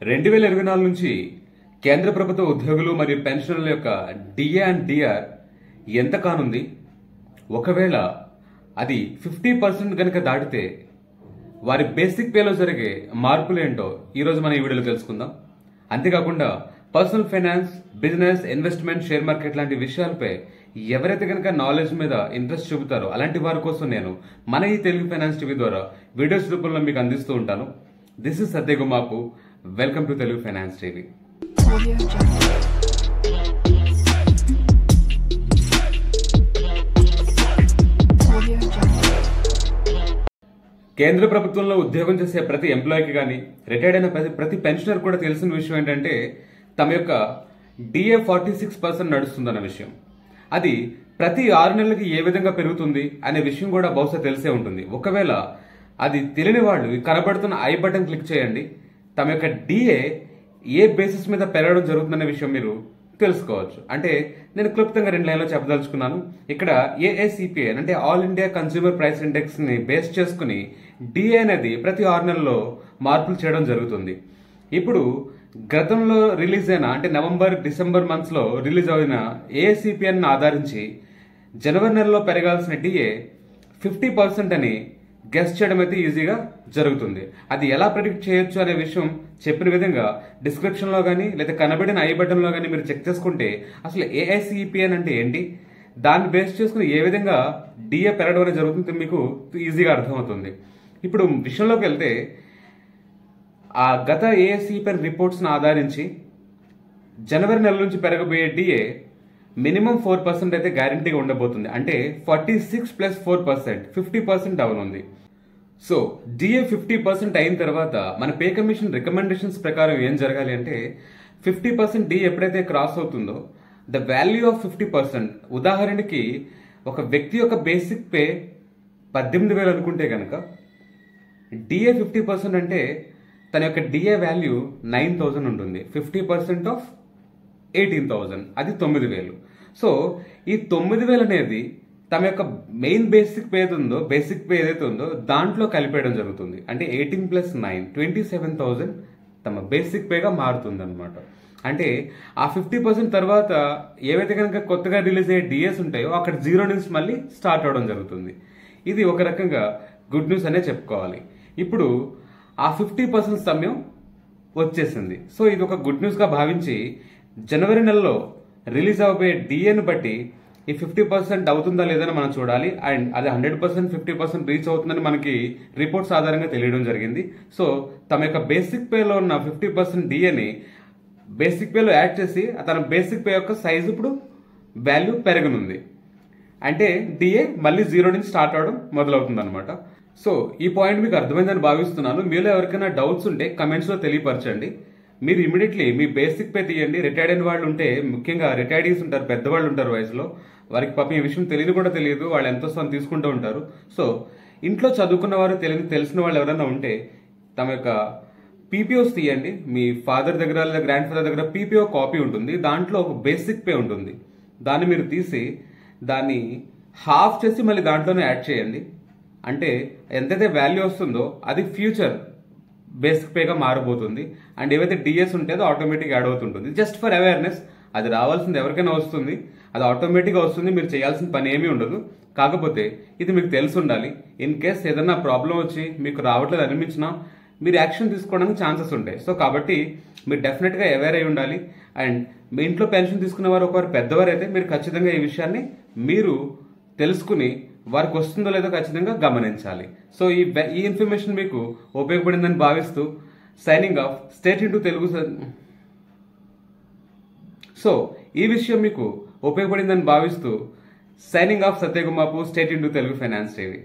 2024 నుంచి కేంద్ర ప్రభుత్వ ఉద్యోగులు మరియు పెన్షనర్ల యొక్క డిఏ అండ్ డిఆర్ ఎంత కానుంది? ఒకవేళ అది 50% కనుక దాటితే వారి బేసిక్ పేలో జరిగే మార్పులు ఏంటో ఈరోజు మనం ఈ వీడియోలో తెలుసుకుందాం. అంతేకాకుండా personal finance, business, investment, share market లాంటి విషయాలపై ఎవరైతే కనుక నాలెడ్జ్ మీద ఇంట్రెస్ట్ చూపుతారో అలాంటి వారి కోసం నేను మన ఈ తెలుగు ఫైనాన్స్ టీవీ ద్వారా వీడియోస్ రూపంలో మీకు అందిస్తూ ఉంటాను. This is Satya Gumapu. Welcome to Telugu finance TV. కేంద్ర ప్రభుత్వంలో ఉద్యోగం చేసే ప్రతి ఎంప్లాయీకి కానీ రిటైర్డ్ అయిన ప్రతి పెన్షనర్ కూడా తెలిసిన విషయం ఏంటంటే తమ యొక్క డిఏ 46% నడుస్తుందన్న విషయం. అది ప్రతి 6 నెలలకి ఏ విధంగా పెరుగుతుంది అనే విషయం కూడా బహుశా తెలిసే ఉంటుంది. ఒకవేళ అది తెలియని వాళ్ళు కనబడుతున్న ఐ బటన్ క్లిక్ చేయండి. తమ యొక్క డిఏ ఏ బేసిస్ మీద పెరగడం జరుగుతుందనే విషయం మీరు తెలుసుకోవచ్చు. అంటే నేను క్లుప్తంగా 2 లైన్లో చెప్పదలుచుకున్నాను. ఇక్కడ ఏఐసిపిఐ అంటే all India consumer price index ని బేస్ చేసుకుని డిఏ అనేది ప్రతి 6 నెలల్లో మార్పులు చేయడం జరుగుతుంది. ఇప్పుడు గతంలో రిలీజ్ అయిన అంటే నవంబర్, డిసెంబర్ మంత్స్ లో రిలీజ్ అయిన ఏఐసిపిఐని ఆధారించి జనవరి నెలలో పెరగాల్సిన డిఏ 50% అని గెస్ చేయడం అయితే ఈజీగా జరుగుతుంది. అది ఎలా ప్రెడిక్ట్ చేయొచ్చు అనే విషయం చెప్పిన విధంగా డిస్క్రిప్షన్ లో కానీ లేదా కనబడిన ఐ బటన్ లో కానీ మీరు చెక్ చేసుకుంటే అసలు ఏఐసిపిఎన్ అంటే ఏంటి, దాన్ని బేస్ చేసుకుని ఏ విధంగా డిఏ పెరగడం అనేది జరుగుతుంది మీకు ఈజీగా అర్థమవుతుంది. ఇప్పుడు విషయంలోకి వెళ్తే ఆ గత ఏఐసిపిఎన్ రిపోర్ట్స్ ను ఆధారించి జనవరి నెల నుంచి పెరగబోయే డిఏ మినిమం 4% అయితే గ్యారంటీగా ఉండబోతుంది. అంటే 46 + 4% 50% డౌన్ ఉంది. సో డిఏ 50% అయిన తర్వాత మన పే కమిషన్ రికమెండేషన్స్ ప్రకారం ఏం జరగాలి అంటే 50% డిఏ ఎప్పుడైతే క్రాస్ అవుతుందో ద వాల్యూ ఆఫ్ 50%, ఉదాహరణకి ఒక వ్యక్తి యొక్క బేసిక్ పే 18,000 అనుకుంటే కనుక డిఏ 50% అంటే తన యొక్క డిఏ వాల్యూ 9,000 ఉంటుంది. 50% ఆఫ్ 18,000 అది 9,000. సో ఈ 9,000 అనేది తమ యొక్క మెయిన్ బేసిక్ పే ఏదైతే ఉందో దాంట్లో కలిపేయడం జరుగుతుంది. అంటే 18 + 9 27,000 తమ బేసిక్ పేగా మారుతుంది అనమాట. అంటే ఆ 50% తర్వాత ఏవైతే కనుక కొత్తగా రిలీజ్ అయ్యే డిఎస్ ఉంటాయో అక్కడ 0 నుంచి మళ్ళీ స్టార్ట్ అవడం జరుగుతుంది. ఇది ఒక రకంగా గుడ్ న్యూస్ అనే చెప్పుకోవాలి. ఇప్పుడు ఆ 50% సమయం వచ్చేసింది. సో ఇది ఒక గుడ్ న్యూస్ గా భావించి జనవరి నెలలో రిలీజ్ అవబోయే డిఏను బట్టి ఈ 50% అవుతుందా లేదని మనం చూడాలి. అండ్ అది 100% 50% రీచ్ అవుతుందని మనకి రిపోర్ట్స్ ఆధారంగా తెలియడం జరిగింది. సో తమ యొక్క బేసిక్ పేలో ఉన్న 50% డిఏని బేసిక్ పేలో యాడ్ చేసి తన బేసిక్ పే యొక్క సైజ్ ఇప్పుడు వాల్యూ పెరగనుంది. అంటే డిఏ మళ్ళీ 0 నుంచి స్టార్ట్ అవడం మొదలవుతుంది అనమాట. సో ఈ పాయింట్ మీకు అర్థమైందని భావిస్తున్నాను. మీలో ఎవరికైనా డౌట్స్ ఉంటే కమెంట్స్ లో తెలియపరచండి. మీరు ఇమీడియట్లీ మీ బేసిక్ పే తీయండి. రిటైర్డ్ అయిన వాళ్ళు ఉంటే, ముఖ్యంగా రిటైర్డీస్ ఉంటారు, పెద్దవాళ్ళు ఉంటారు వయసులో, వారికి పాపం ఈ విషయం తెలియదు కూడా తెలియదు, వాళ్ళు ఎంతో సొంత తీసుకుంటూ ఉంటారు. సో ఇంట్లో చదువుకున్న వారు తెలిసిన వాళ్ళు ఎవరైనా ఉంటే తమ యొక్క పీపీఓస్ తీయండి. మీ ఫాదర్ దగ్గర లేదా గ్రాండ్ ఫాదర్ దగ్గర పీపీఓ కాపీ ఉంటుంది, దాంట్లో ఒక బేసిక్ పే ఉంటుంది. దాన్ని మీరు తీసి దాన్ని హాఫ్ చేసి మళ్ళీ దాంట్లోనే యాడ్ చేయండి. అంటే ఎంతైతే వాల్యూ వస్తుందో అది ఫ్యూచర్ బేసిక్ పేగా మారబోతుంది. అండ్ ఏవైతే డిఎస్ ఉంటుందో ఆటోమేటిక్ యాడ్ అవుతుంటుంది. జస్ట్ ఫర్ అవేర్నెస్, అది రావాల్సింది ఎవరికైనా వస్తుంది, అది ఆటోమేటిక్గా వస్తుంది, మీరు చేయాల్సిన పని ఏమీ ఉండదు. కాకపోతే ఇది మీకు తెలిసి ఉండాలి. ఇన్ కేస్ ఏదైనా ప్రాబ్లం వచ్చి మీకు రావట్లేదు అనిపించినా మీరు యాక్షన్ తీసుకోవడానికి ఛాన్సెస్ ఉంటాయి. సో కాబట్టి మీరు డెఫినెట్గా అవేర్ అయి ఉండాలి. అండ్ మీ ఇంట్లో పెన్షన్ తీసుకున్న వారు ఒకవారు పెద్దవారు అయితే మీరు ఖచ్చితంగా ఈ విషయాన్ని మీరు తెలుసుకుని వారికి వస్తుందో లేదో ఖచ్చితంగా గమనించాలి. సో ఈ ఇన్ఫర్మేషన్ మీకు ఉపయోగపడిందని భావిస్తూ signing off. State into Telugu. So ఈ విషయం మీకు ఉపయోగపడిందని భావిస్తూ signing off Satya Gumapu. State into Telugu finance TV.